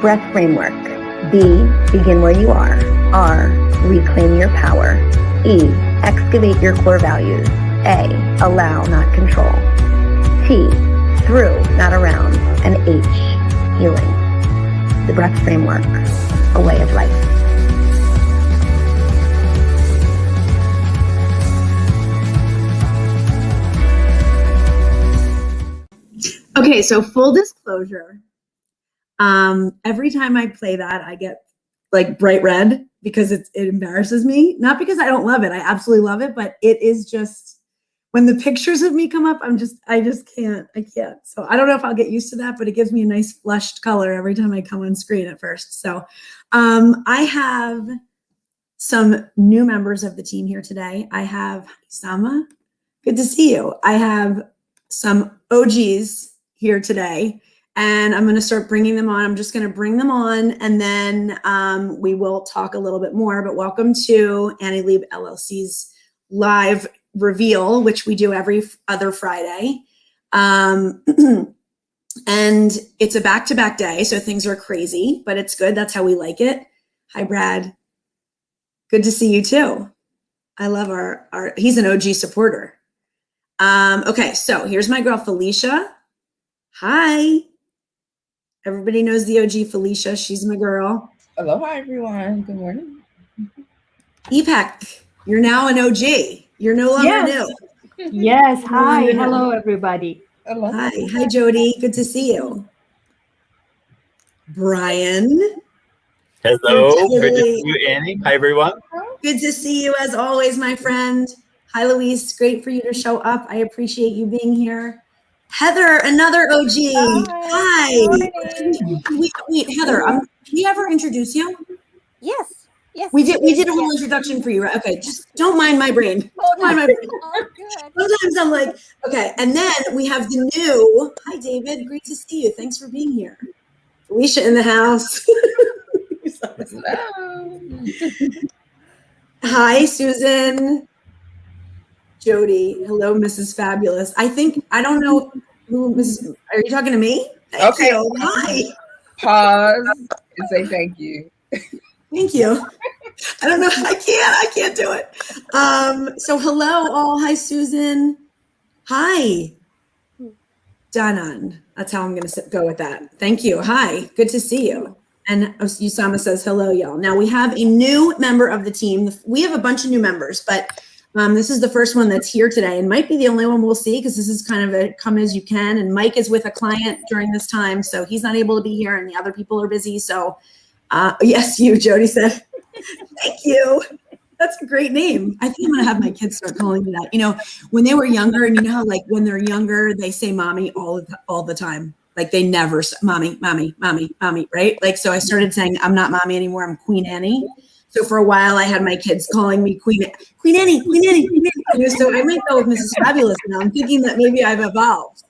breath framework. B, begin where you are. R, reclaim your power. E, excavate your core values. A, allow, not control. T, through, not around. And H, healing. The breath framework, a way of life. Okay, so full disclosure, every time I play that, I get like bright red because it embarrasses me. Not because I don't love it. I absolutely love it, but it is just, when the pictures of me come up, I just can't. So I don't know if I'll get used to that, but it gives me a nice flushed color every time I come on screen at first. So I have some new members of the team here today. I have Sama. Good to see you. I have some OGs here today, and I'm going to start bringing them on. I'm just going to bring them on, and then we will talk a little bit more. But welcome to Annie Leib LLC's live reveal, which we do every other Friday. And it's a back-to-back day, so things are crazy, but it's good. That's how we like it. Hi, Brad. Good to see you too. I love our he's an OG supporter. Okay, so here's my girl, Felicia. Hi. Everybody knows the OG Felicia. She's my girl. Aloha, everyone. Good morning. EPEC, you're now an OG. You're no longer new. Yes. Hi. Hello, everybody. Aloha. Hi, Jody. Good to see you. Brian. Hello. Good to see you, Annie. Hi, everyone. Good to see you as always, my friend. Hi, Luis. Great for you to show up. I appreciate you being here. Heather, another OG. Hi. Wait, Heather, did we ever introduce you? Yes. We did a whole introduction for you, right? Okay, just don't mind my brain. Don't mind my brain. Sometimes I'm like, okay. And then we have the new, hi, David. Great to see you. Thanks for being here. Felicia in the house. Hi, Susan. Jody. Hello, Mrs. Fabulous. I don't know who Mrs. Are you talking to me? Thank you. Hi. Pause and say thank you. Thank you. I don't know. I can't do it. So hello all. Hi, Susan. Hi. Danan. That's how I'm going to go with that. Thank you. Hi. Good to see you. And Usama says hello, y'all. Now we have a new member of the team. We have a bunch of new members, but this is the first one that's here today and might be the only one we'll see because this is kind of a come as you can. And Mike is with a client during this time, so he's not able to be here and the other people are busy. So yes, you, Jody said, thank you. That's a great name. I think I'm going to have my kids start calling me that. You know, when they were younger, and you know how like when they're younger, they say mommy all the time. Like they never say mommy, right? Like, so I started saying, I'm not mommy anymore. I'm Queen Annie. So for a while I had my kids calling me Queen Annie. So I might go with Mrs. Fabulous now. I'm thinking that maybe I've evolved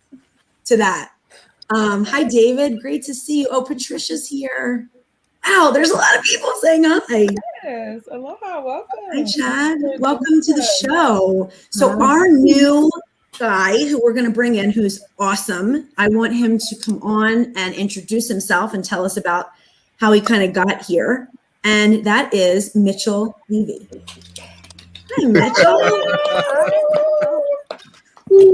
to that. Hi, David. Great to see you. Oh, Patricia's here. Wow, there's a lot of people saying hi. Yes. Aloha. Welcome. Hi, Chad. Welcome to the show. So our new guy who we're going to bring in, who's awesome, I want him to come on and introduce himself and tell us about how he kind of got here. And that is Mitchell Levy. Hi, Mitchell.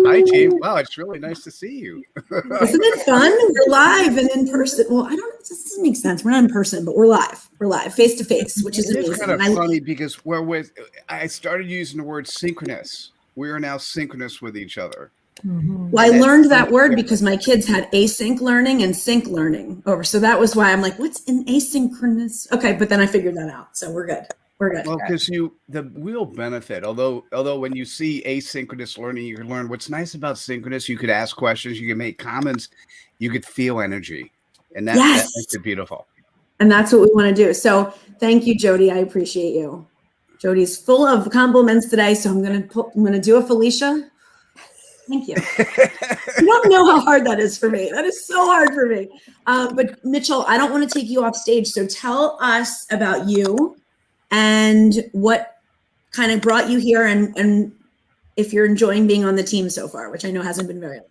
Hi, team. Wow, it's really nice to see you. Isn't it fun? We're live and in person. Well, this doesn't make sense. We're not in person, but we're live. We're live, face to face, which is amazing. It's kind of funny because I started using the word synchronous. We are now synchronous with each other. Mm-hmm. Well, I learned that word because my kids had async learning and sync learning over. So that was why I'm like, what's an asynchronous? Okay, but then I figured that out. So we're good. Well, because the real benefit, although when you see asynchronous learning, you can learn what's nice about synchronous. You could ask questions, you can make comments, you could feel energy, and that makes it beautiful. And that's what we want to do. So thank you, Jody. I appreciate you. Jody's full of compliments today, so I'm gonna do a Felicia. Thank you. You don't know how hard that is for me. That is so hard for me. But Mitchell, I don't want to take you off stage. So tell us about you and what kind of brought you here and if you're enjoying being on the team so far, which I know hasn't been very long.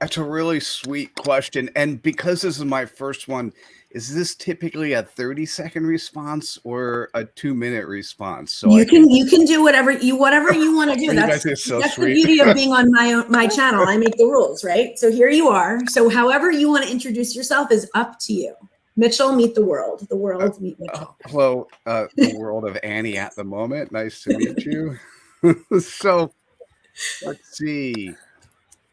That's a really sweet question. And because this is my first one, is this typically a 30-second response or a 2-minute response? So you can do whatever you want to do. You guys are so That's sweet. the beauty of being on my channel. I make the rules, right? So here you are. So however you want to introduce yourself is up to you. Mitchell, meet the world. The world, meet Mitchell. Hello, the world of Annie at the moment. Nice to meet you. So let's see.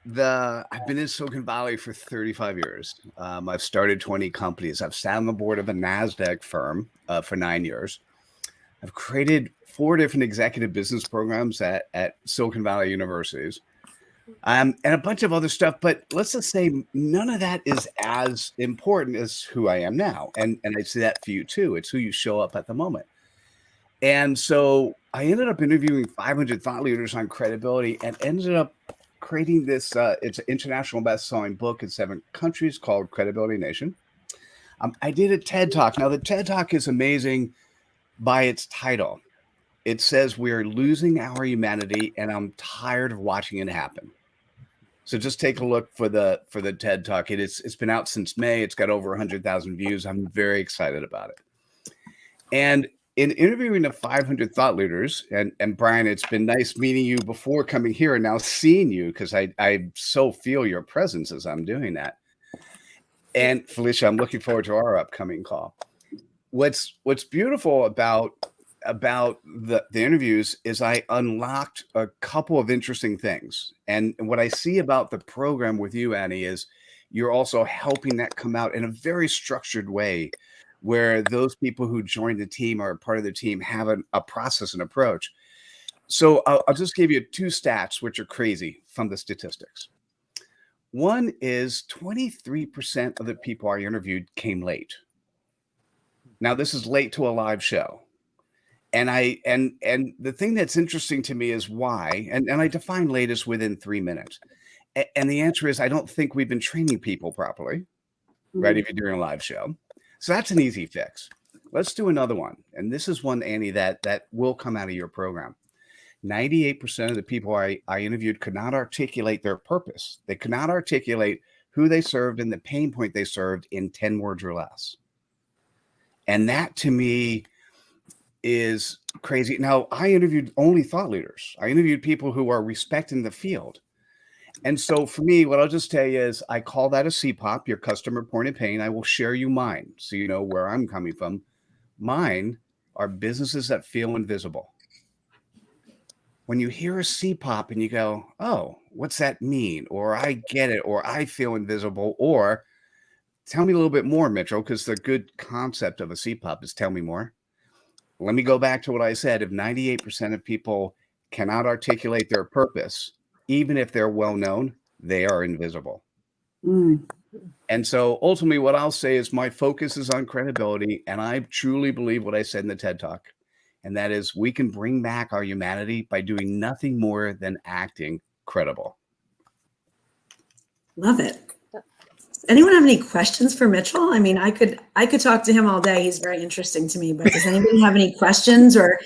I've been in Silicon Valley for 35 years. I've started 20 companies. I've sat on the board of a NASDAQ firm for 9 years. I've created 4 different executive business programs at Silicon Valley universities, and a bunch of other stuff. But let's just say none of that is as important as who I am now. And I say that for you too. It's who you show up at the moment. And so I ended up interviewing 500 thought leaders on credibility and ended up creating this, it's an international best-selling book in 7 countries called Credibility Nation. I did a TED Talk. Now, the TED Talk is amazing by its title. It says, "We're losing our humanity, and I'm tired of watching it happen." So just take a look for the TED Talk. It's been out since May. It's got over 100,000 views. I'm very excited about it. And in interviewing the 500 thought leaders, and Brian, it's been nice meeting you before coming here and now seeing you, because I so feel your presence as I'm doing that. And Felicia, I'm looking forward to our upcoming call. What's beautiful about the interviews is I unlocked a couple of interesting things. And what I see about the program with you, Annie, is you're also helping that come out in a very structured way, where those people who join the team or are part of the team have a process and approach. So I'll just give you 2 stats, which are crazy from the statistics. One is 23% of the people I interviewed came late. Now, this is late to a live show. And the thing that's interesting to me is why, and I define late as within 3 minutes. And the answer is, I don't think we've been training people properly, right? If you're doing a live show. So that's an easy fix. Let's do another one. And this is one, Annie, that will come out of your program. 98% of the people I interviewed could not articulate their purpose. They could not articulate who they served and the pain point they served in 10 words or less. And that to me is crazy. Now, I interviewed only thought leaders. I interviewed people who are respecting the field. And so for me, what I'll just tell you is I call that a CPOP, your customer point of pain. I will share you mine so you know where I'm coming from. Mine are businesses that feel invisible. When you hear a CPOP and you go, oh, what's that mean? Or I get it, or I feel invisible, or tell me a little bit more, Mitchell, because the good concept of a CPOP is tell me more. Let me go back to what I said. If 98% of people cannot articulate their purpose, even if they're well-known, they are invisible. And so ultimately what I'll say is my focus is on credibility. And I truly believe what I said in the TED Talk. And that is we can bring back our humanity by doing nothing more than acting credible. Love it. Anyone have any questions for Mitchell? I mean, I could talk to him all day. He's very interesting to me, but does anybody have any questions or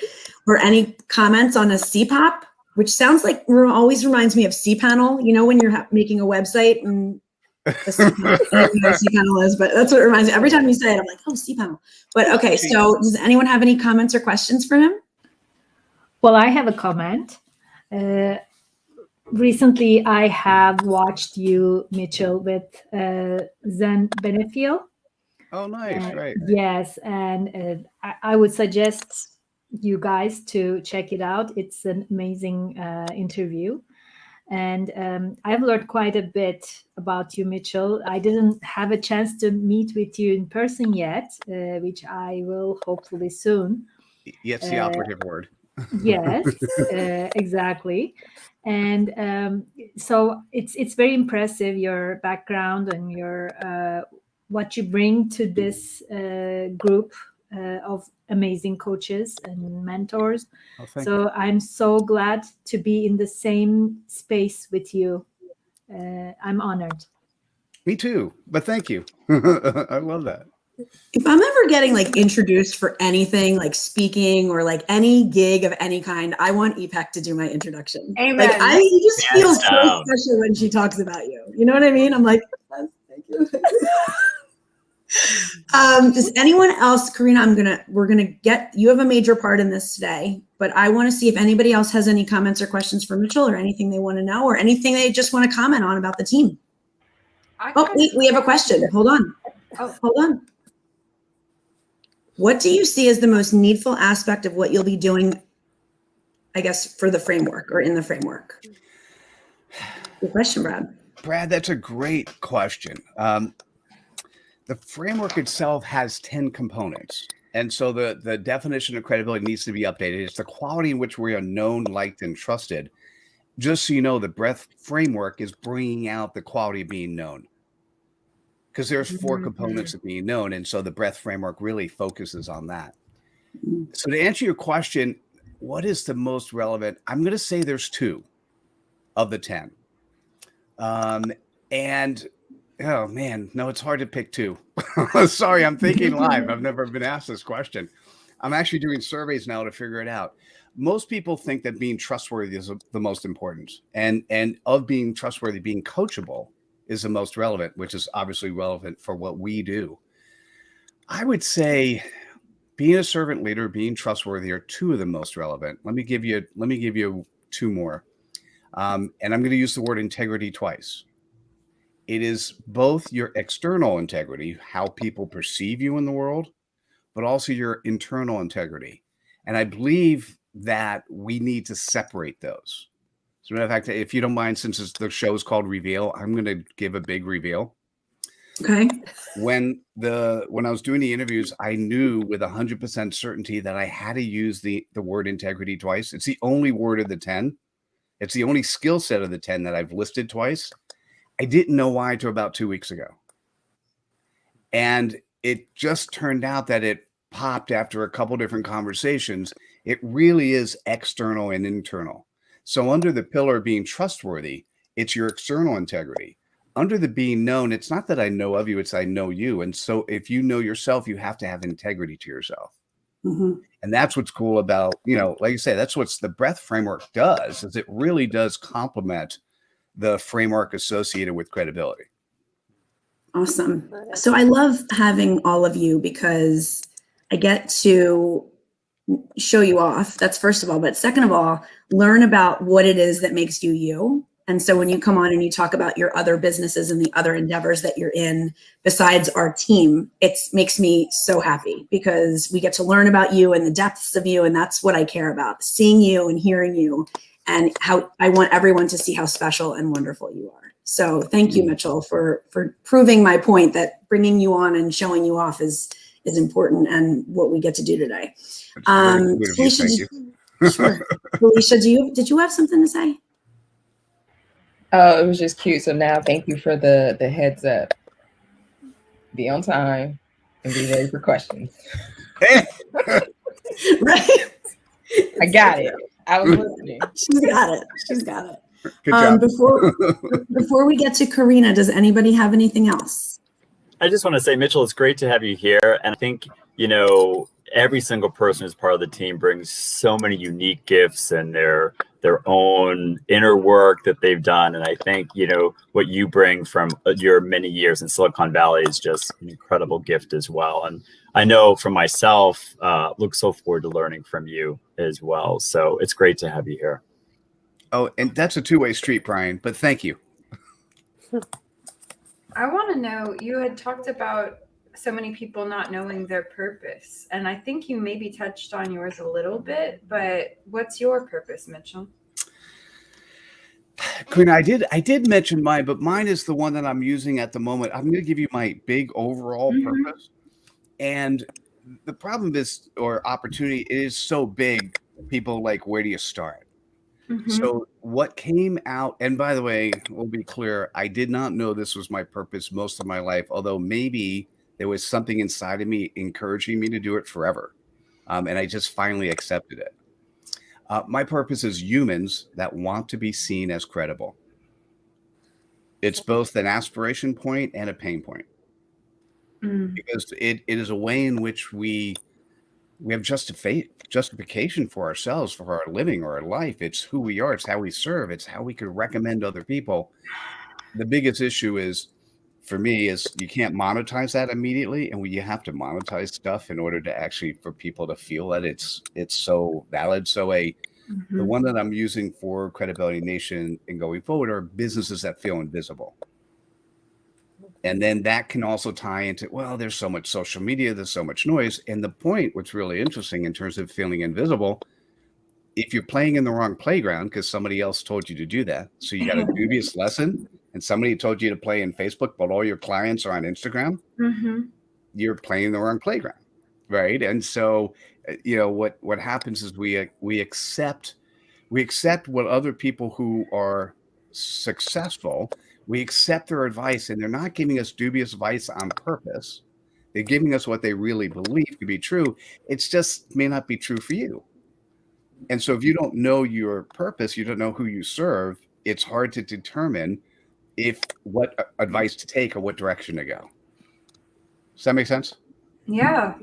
any comments on a CPOP? Which sounds like always reminds me of cPanel. You know, when you're making a website and the cPanel, I don't know what cPanel is, but that's what it reminds me. Every time you say it, I'm like, oh, cPanel. But okay, so does anyone have any comments or questions for him? Well, I have a comment. Recently, I have watched you, Mitchell, with Zen Benefiel. Oh, nice, right. Yes, and I would suggest you guys to check it out. It's an amazing interview. And I've learned quite a bit about you, Mitchell. I didn't have a chance to meet with you in person yet, which I will hopefully soon. Yes, the operative word. Yes, exactly. And so it's very impressive, your background and your what you bring to this group of amazing coaches and mentors. Oh, so I'm so glad to be in the same space with you. I'm honored. Me too, but thank you. I love that. If I'm ever getting like introduced for anything like speaking or like any gig of any kind, I want EPEC to do my introduction. Amen. Like it just feels Hands so down. special when she talks about you. You know what I mean? I'm like, yes, thank you. Does anyone else, Karina, we're gonna you have a major part in this today, but I want to see if anybody else has any comments or questions for Mitchell or anything they want to know or anything they just want to comment on about the team. Oh, we have a question. Hold on. Oh. Hold on. What do you see as the most needful aspect of what you'll be doing, I guess, for the framework or in the framework? Good question, Brad. Brad, that's a great question. The framework itself has 10 components. And so the definition of credibility needs to be updated. It's the quality in which we are known, liked, and trusted. Just so you know, the breadth framework is bringing out the quality of being known. Because there's 4 components of being known. And so the breadth framework really focuses on that. So to answer your question, what is the most relevant? I'm going to say there's 2 of the 10. And oh man, no, it's hard to pick 2. Sorry, I'm thinking live. I've never been asked this question. I'm actually doing surveys now to figure it out. Most people think that being trustworthy is the most important. And of being trustworthy, being coachable is the most relevant, which is obviously relevant for what we do. I would say being a servant leader, being trustworthy are 2 of the most relevant. Let me give you 2 more. And I'm going to use the word integrity twice. It is both your external integrity, how people perceive you in the world, but also your internal integrity. And I believe that we need to separate those. As a matter of fact, if you don't mind, since the show is called Reveal, I'm going to give a big reveal. Okay. When I was doing the interviews, I knew with 100% certainty that I had to use the word integrity twice. It's the only word of the 10. It's the only skill set of the 10 that I've listed twice. I didn't know why until about 2 weeks ago. And it just turned out that it popped after a couple different conversations. It really is external and internal. So under the pillar of being trustworthy, it's your external integrity. Under the being known, it's not that I know of you, it's I know you. And so if you know yourself, you have to have integrity to yourself. Mm-hmm. And that's what's cool about, like you say, that's what the breadth framework does, is it really does complement the framework associated with credibility. Awesome. So I love having all of you because I get to show you off. That's first of all. But second of all, learn about what it is that makes you you. And so when you come on and you talk about your other businesses and the other endeavors that you're in, besides our team, it makes me so happy because we get to learn about you and the depths of you. And that's what I care about, seeing you and hearing you, and how I want everyone to see how special and wonderful you are. So thank you, Mitchell, for proving my point that bringing you on and showing you off is important and what we get to do today. Felicia, thank you. Sure. Felicia, did you have something to say? Oh, it was just cute. So now thank you for the heads up. Be on time and be ready for questions. Right. I got it. I was listening. She's got it. Good job. Before we get to Karina, does anybody have anything else? I just want to say, Mitchell, it's great to have you here. And I think, every single person who's part of the team brings so many unique gifts and their own inner work that they've done. And I think, what you bring from your many years in Silicon Valley is just an incredible gift as well. And I know for myself, look so forward to learning from you as well. So it's great to have you here. Oh, and that's a two-way street, Brian, but thank you. I want to know, you had talked about so many people not knowing their purpose. And I think you maybe touched on yours a little bit, but what's your purpose, Mitchell? Karina, I did mention mine, but mine is the one that I'm using at the moment. I'm going to give you my big overall purpose. And the problem is, or opportunity, it is so big, people like, where do you start? So what came out, and by the way, we'll be clear, I did not know this was my purpose most of my life, although maybe there was something inside of me encouraging me to do it forever. And I just finally accepted it. My purpose is humans that want to be seen as credible. It's both an aspiration point and a pain point. because it is a way in which we have justification for ourselves, for our living or our life. It's who we are. It's how we serve. It's how we could recommend other people. The biggest issue is, for me, is you can't monetize that immediately, and you have to monetize stuff in order to actually for people to feel that it's so valid. So the one that I'm using for Credibility Nation and going forward are businesses that feel invisible. And then that can also tie into, well, there's so much social media, there's so much noise. And the point, what's really interesting in terms of feeling invisible, if you're playing in the wrong playground because somebody else told you to do that, so you got a dubious lesson, and somebody told you to play in Facebook, but all your clients are on Instagram, you're playing the wrong playground, right? And so, what happens is we accept what other people who are successful, we accept their advice, and they're not giving us dubious advice on purpose. They're giving us what they really believe to be true. It's just may not be true for you. And so if you don't know your purpose, you don't know who you serve, it's hard to determine what advice to take or what direction to go. Does that make sense? Yeah.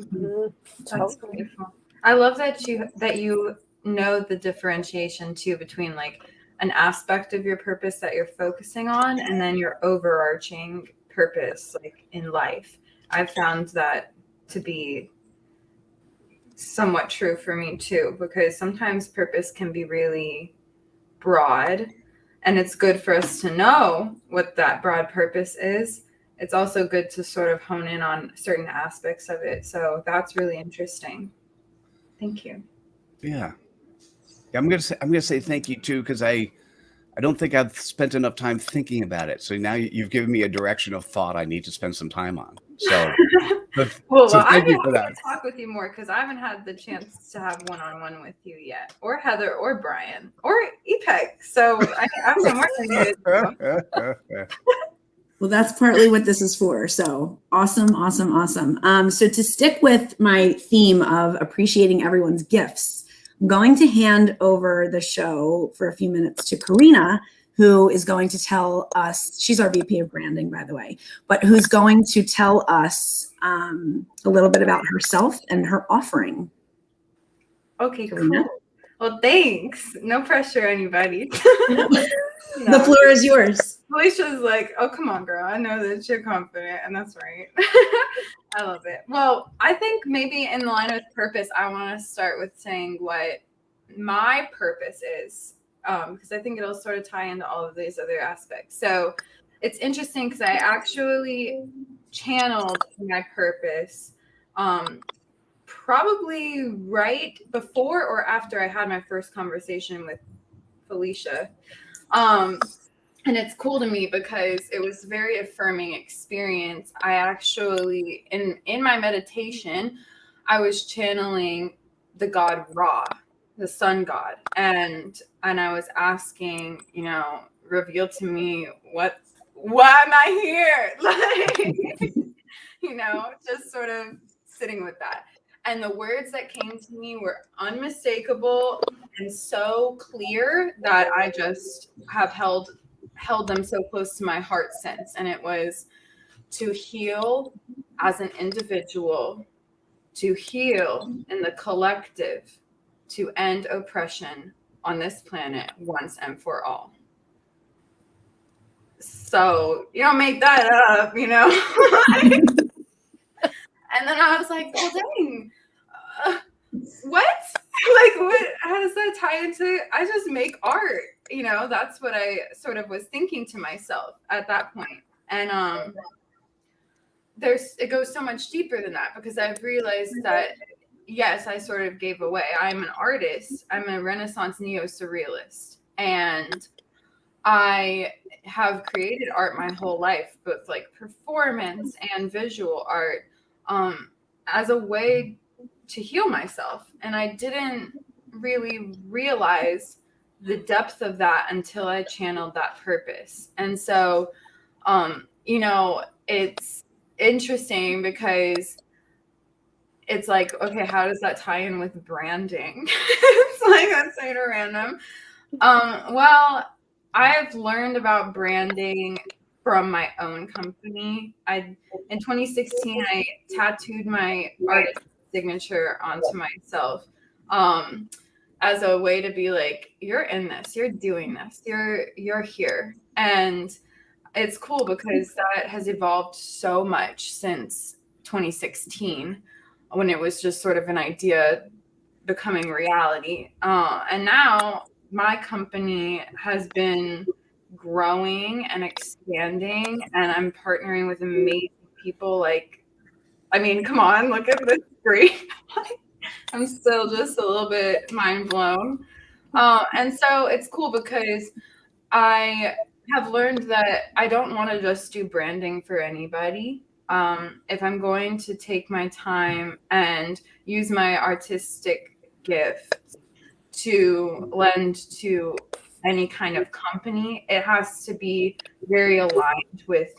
That's beautiful. I love that you know the differentiation too between like an aspect of your purpose that you're focusing on and then your overarching purpose like in life. I've found that to be somewhat true for me too, because sometimes purpose can be really broad, and it's good for us to know what that broad purpose is. It's also good to sort of hone in on certain aspects of it. So that's really interesting. Thank you. Yeah. I'm gonna say thank you too, because I don't think I've spent enough time thinking about it. So now you've given me a direction of thought I need to spend some time on. So, thank you for that. I want to talk with you more because I haven't had the chance to have one-on-one with you yet, or Heather, or Brian, or Ipek. So I have some work to do. Well, that's partly what this is for. So awesome. So to stick with my theme of appreciating everyone's gifts, I'm going to hand over the show for a few minutes to Karina, who is going to tell us, she's our VP of branding, by the way, but who's going to tell us a little bit about herself and her offering. Okay, Karina. Cool. Well, thanks. No pressure, anybody. The floor is yours. Felicia's like, oh, come on, girl. I know that you're confident, and that's right. I love it. Well, I think maybe in the line of purpose, I want to start with saying what my purpose is, because I think it'll sort of tie into all of these other aspects. So it's interesting because I actually channeled my purpose probably right before or after I had my first conversation with Felicia. And it's cool to me because it was a very affirming experience. I actually, in my meditation, I was channeling the god Ra, the sun god. And I was asking, reveal to me why am I here? Like, just sort of sitting with that. And the words that came to me were unmistakable and so clear that I just have held them so close to my heart since. And it was to heal as an individual, to heal in the collective, to end oppression on this planet once and for all. So you don't make that up, And then I was like, oh, dang, what? Like, what? How does that tie into, I just make art, that's what I sort of was thinking to myself at that point. And it goes so much deeper than that, because I've realized that, yes, I sort of gave away. I'm an artist. I'm a Renaissance neo-surrealist. And I have created art my whole life, both like performance and visual art, as a way to heal myself. And I didn't really realize the depth of that until I channeled that purpose. And so, it's interesting because it's like, okay, how does that tie in with branding? It's like, that's kind of random. Well, I've learned about branding from my own company. In 2016, I tattooed my artist signature onto myself as a way to be like, you're in this, you're doing this, you're here. And it's cool because that has evolved so much since 2016, when it was just sort of an idea becoming reality. And now my company has been growing and expanding, and I'm partnering with amazing people. Like, I mean, come on, look at this screen. I'm still just a little bit mind blown. And so it's cool because I have learned that I don't want to just do branding for anybody. If I'm going to take my time and use my artistic gift to lend to any kind of company, it has to be very aligned with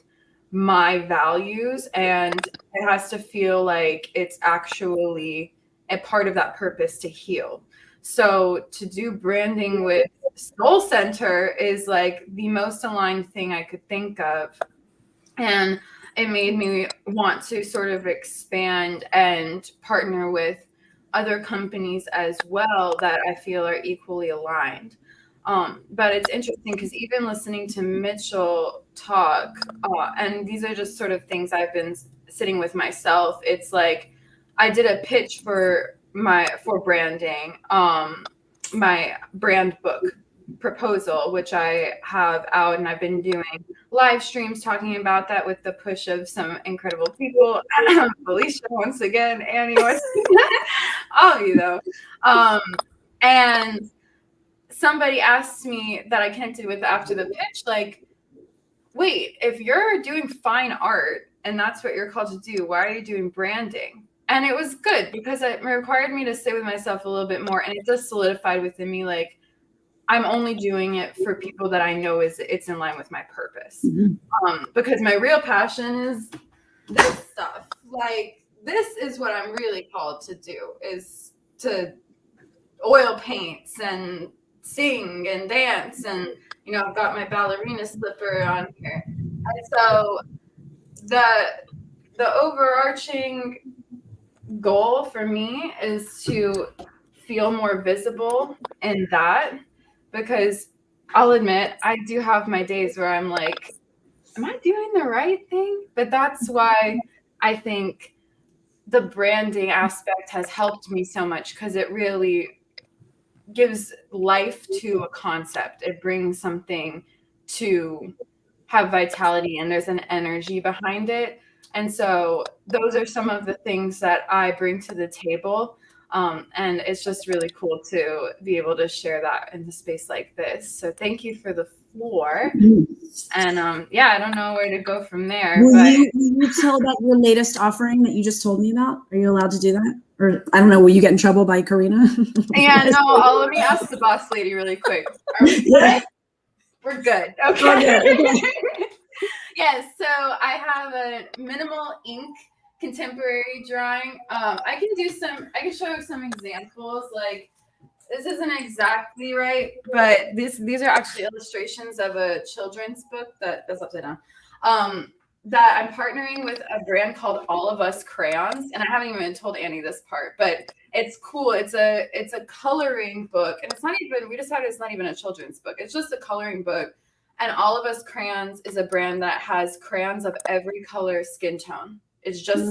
my values, and it has to feel like it's actually a part of that purpose to heal. So to do branding with Soul Center is like the most aligned thing I could think of. And it made me want to sort of expand and partner with other companies as well that I feel are equally aligned. But it's interesting because even listening to Mitchell talk, and these are just sort of things I've been sitting with myself. It's like I did a pitch for branding, my brand book proposal, which I have out, and I've been doing live streams talking about that with the push of some incredible people. Felicia, once again, Annie, all of you though. And somebody asked me that I connected with after the pitch, like, wait, if you're doing fine art and that's what you're called to do, why are you doing branding? And it was good because it required me to sit with myself a little bit more, and it just solidified within me, like, I'm only doing it for people that I know it's in line with my purpose. Because my real passion is this stuff. Like, this is what I'm really called to do, is to oil paints and sing and dance. And, you know, I've got my ballerina slipper on here. And so the overarching goal for me is to feel more visible in that. Because I'll admit, I do have my days where I'm like, am I doing the right thing? But that's why I think the branding aspect has helped me so much, because it really gives life to a concept. It brings something to have vitality, and there's an energy behind it. And so those are some of the things that I bring to the table. And it's just really cool to be able to share that in a space like this. So thank you for the floor. And yeah, I don't know where to go from there. Will you tell about your latest offering that you just told me about? Are you allowed to do that? Or I don't know, will you get in trouble by Karina? Yeah, no, let me ask the boss lady really quick. Are we good? We're good. Okay. Yes, so I have a minimal ink contemporary drawing. I can show you some examples. Like, this isn't exactly right, but these are actually illustrations of a children's book that's upside down. That I'm partnering with a brand called All of Us Crayons, and I haven't even told Annie this part, but it's cool. It's a coloring book, and we decided it's not even a children's book. It's just a coloring book. And All of Us Crayons is a brand that has crayons of every color, skin tone. It's just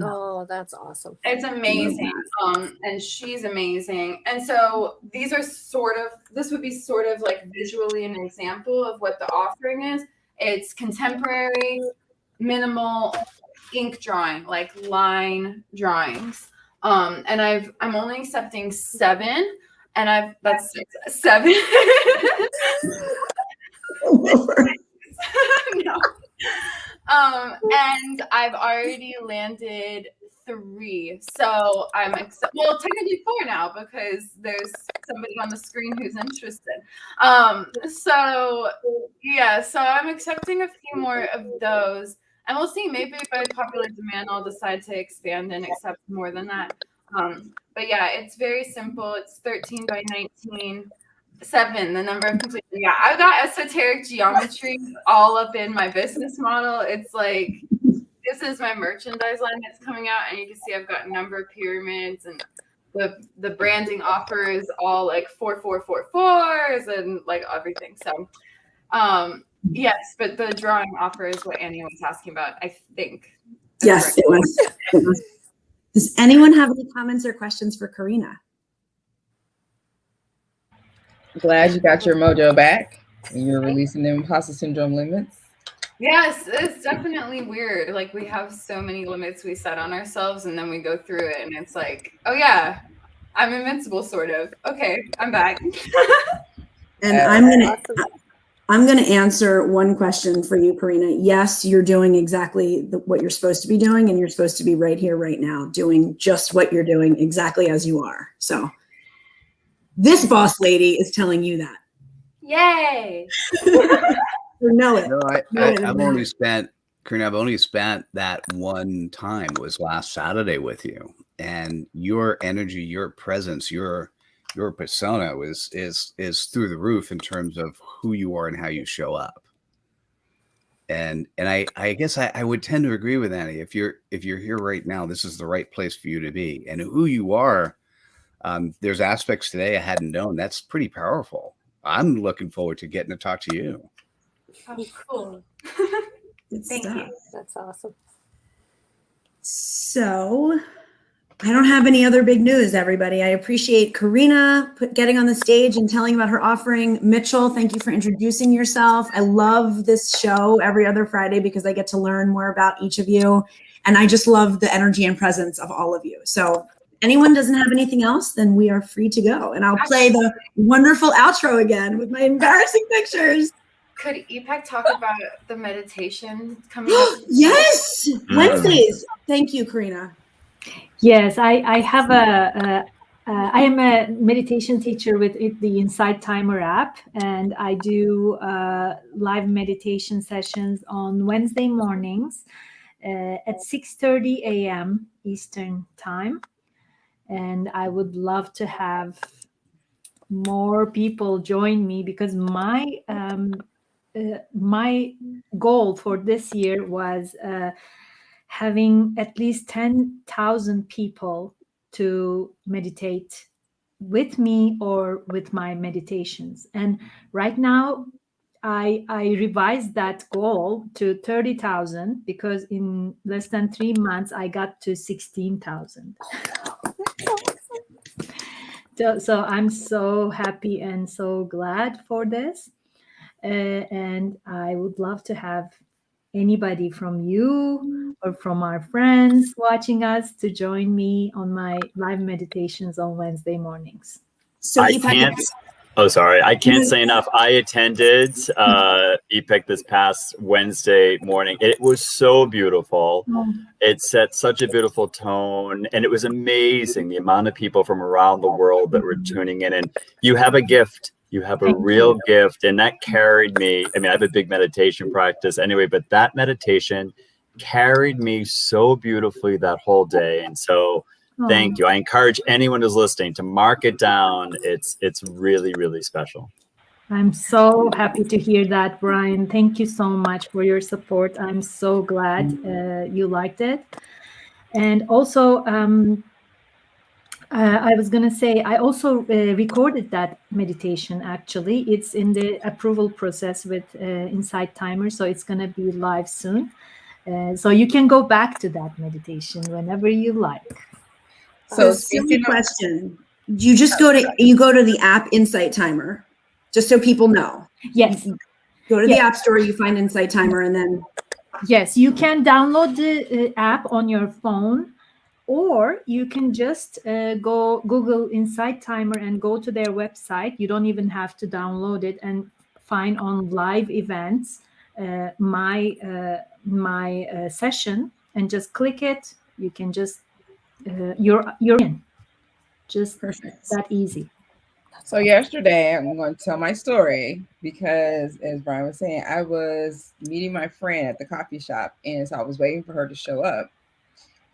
oh, that's awesome. It's amazing. And she's amazing. And so this would be sort of like visually an example of what the offering is. It's contemporary, minimal ink drawing, like line drawings. And I'm only accepting 7, and that's 7. No. And I've already landed 3. So technically 4 now, because there's somebody on the screen who's interested. So I'm accepting a few more of those, and we'll see. Maybe by popular demand, I'll decide to expand and accept more than that. But yeah, it's very simple. It's 13 by 19. 7, the number of completion. Yeah, I've got esoteric geometry all up in my business model. It's like, this is my merchandise line that's coming out, and you can see I've got number pyramids, and the branding offer is all like 4444s and like everything. So yes, but the drawing offer is what Annie was asking about, I think. Yes, it was. Does anyone have any comments or questions for Karina? Glad you got your mojo back and you're releasing the imposter syndrome limits. Yes, it's definitely weird. Like, we have so many limits we set on ourselves, and then we go through it, and it's like, oh yeah, I'm invincible, sort of. Okay, I'm back. And I'm gonna answer one question for you, Karina. Yes, you're doing exactly what you're supposed to be doing, and you're supposed to be right here, right now, doing just what you're doing exactly as you are. So this boss lady is telling you that. Yay! Know it. No, I've only spent, Karina, I've only spent that one time, was last Saturday with you, and your energy, your presence, your persona is through the roof in terms of who you are and how you show up. And I guess I would tend to agree with Annie. If you're here right now, this is the right place for you to be. And who you are, there's aspects today I hadn't known. That's pretty powerful. I'm looking forward to getting to talk to you. Oh, cool. Thank you. That's awesome. So I don't have any other big news, everybody. I appreciate Karina getting on the stage and telling about her offering. Mitchell, thank you for introducing yourself. I love this show every other Friday because I get to learn more about each of you. And I just love the energy and presence of all of you. So if anyone doesn't have anything else, then we are free to go. And I'll play the wonderful outro again with my embarrassing pictures. Could EPEC talk about the meditation coming up? Yes, Wednesdays. Thank you, Karina. Yes, I have I am a meditation teacher with the Insight Timer app, and I do live meditation sessions on Wednesday mornings at 6:30 a.m. Eastern time. And I would love to have more people join me because my goal for this year was having at least 10,000 people to meditate with me or with my meditations. And right now, I revised that goal to 30,000 because in less than 3 months, I got to 16,000. So I'm so happy and so glad for this. And I would love to have anybody from you or from our friends watching us to join me on my live meditations on Wednesday mornings. So I can't say enough. I attended EPEC this past Wednesday morning. It was so beautiful. It set such a beautiful tone, and it was amazing the amount of people from around the world that were tuning in. And you have a gift. You have a real gift, and that carried me. I mean, I have a big meditation practice anyway, but that meditation carried me so beautifully that whole day. And so thank you. I encourage anyone who's listening to mark it down. It's really, really special. I'm so happy to hear that, Brian. Thank you so much for your support. I'm so glad you liked it. And also, I was going to say, I also recorded that meditation, actually. It's in the approval process with Insight Timer, so it's going to be live soon. So you can go back to that meditation whenever you like. So silly question. You just go to the app Insight Timer, just so people know. Yes. Go to the App Store, you find Insight Timer, and then. Yes, you can download the app on your phone, or you can just go Google Insight Timer and go to their website. You don't even have to download it, and find on live events my session, and just click it. You can just you're in. Just perfect. That easy. So yesterday, I'm going to tell my story because, as Brian was saying, I was meeting my friend at the coffee shop, and so I was waiting for her to show up.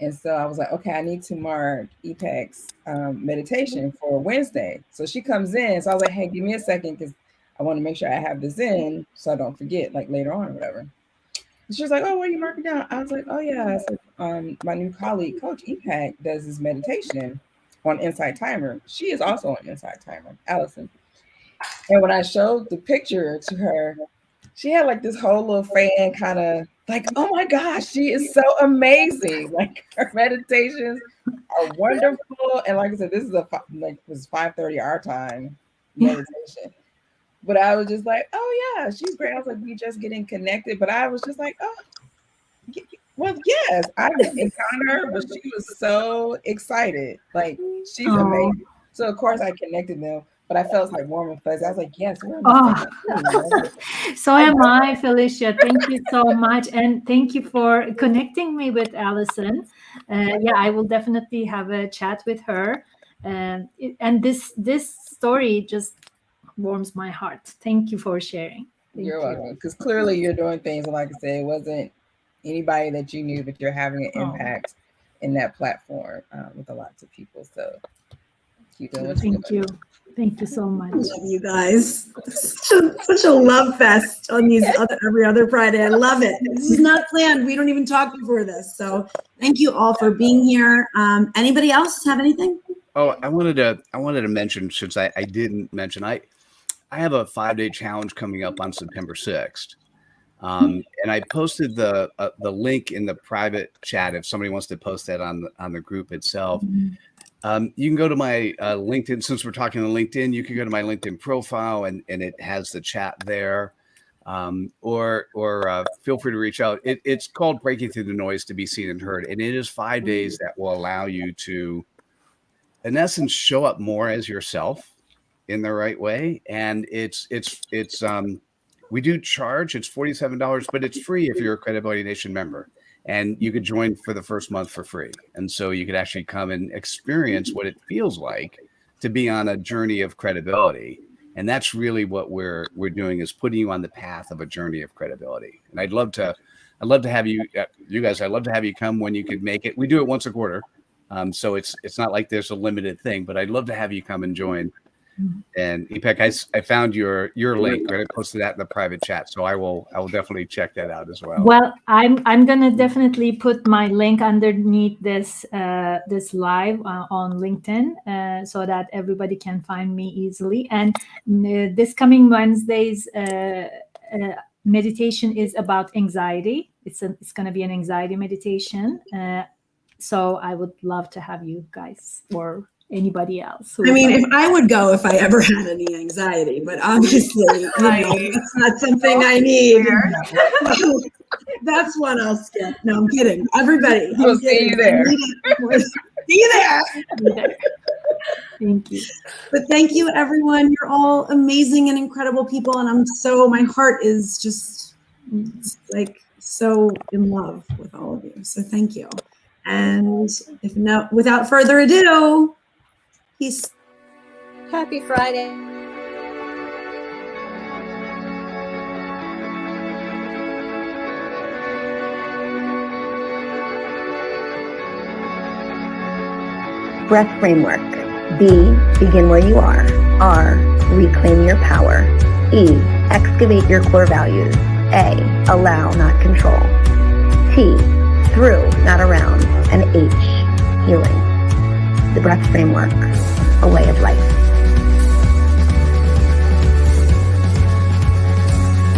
And so I was like, okay, I need to mark EPEC's meditation for Wednesday. So she comes in. So I was like, hey, give me a second because I want to make sure I have this in so I don't forget like later on or whatever. And she was like, oh, what are you marking down? I was like, oh, yeah. I said, my new colleague, Coach EPEC, does this meditation on Insight Timer. She is also on Insight Timer, Allison. And when I showed the picture to her, she had like this whole little fan kind of like, oh my gosh, she is so amazing. Like her meditations are wonderful. And like I said, this is was 5:30 our time meditation. But I was just like, oh yeah, she's great. I was like, we just getting connected. But I was just like, oh, well, yes, I encountered her, but she was so excited. Like she's amazing. So of course I connected them. But I felt like warm and fuzzy. I was like, yes, we're in the same. So am I, Felicia. Thank you so much. And thank you for connecting me with Allison. Yeah, I will definitely have a chat with her. And this story just warms my heart. Thank you for sharing. You're welcome. Because clearly you're doing things, and like I said, it wasn't anybody that you knew, but you're having an impact in that platform with a lot of people. So keep doing what you're doing. Thank you so much. I love you guys. Such a love fest on these every other Friday. I love it. This is not planned. We don't even talk before this. So thank you all for being here. Anybody else have anything? Oh, I wanted to mention, since I didn't mention, I have a 5-day challenge coming up on September 6th. And I posted the link in the private chat if somebody wants to post that on the group itself. You can go to my LinkedIn. Since we're talking on LinkedIn, you can go to my LinkedIn profile and it has the chat there. Or feel free to reach out. It's called Breaking Through the Noise to Be Seen and Heard. And it is 5 days that will allow you to, in essence, show up more as yourself in the right way. And it's we do charge. It's $47, but it's free if you're a Credibility Nation member. And you could join for the first month for free. And so you could actually come and experience what it feels like to be on a journey of credibility. And that's really what we're doing, is putting you on the path of a journey of credibility. And I'd love to have you guys, I'd love to have you come when you could make it. We do it once a quarter. So it's not like there's a limited thing, but I'd love to have you come and join. And EPEC, I found your link, right? I posted that in the private chat, so I will definitely check that out as well. Well, I'm gonna definitely put my link underneath this live on LinkedIn so that everybody can find me easily. And this coming Wednesday's meditation is about anxiety. It's gonna be an anxiety meditation. So I would love to have you guys or anybody else. I mean, if I would go if I ever had any anxiety, but obviously, it's not something I need. That's what I'll skip. No, I'm kidding. Everybody. We'll see you there. See you there. Thank you. But thank you, everyone. You're all amazing and incredible people. And my heart is just like so in love with all of you. So thank you. And without further ado, peace. Happy Friday. Breath framework. B, begin where you are. R, reclaim your power. E, excavate your core values. A, allow, not control. T, through, not around. And H, healing. The breath framework, a way of life.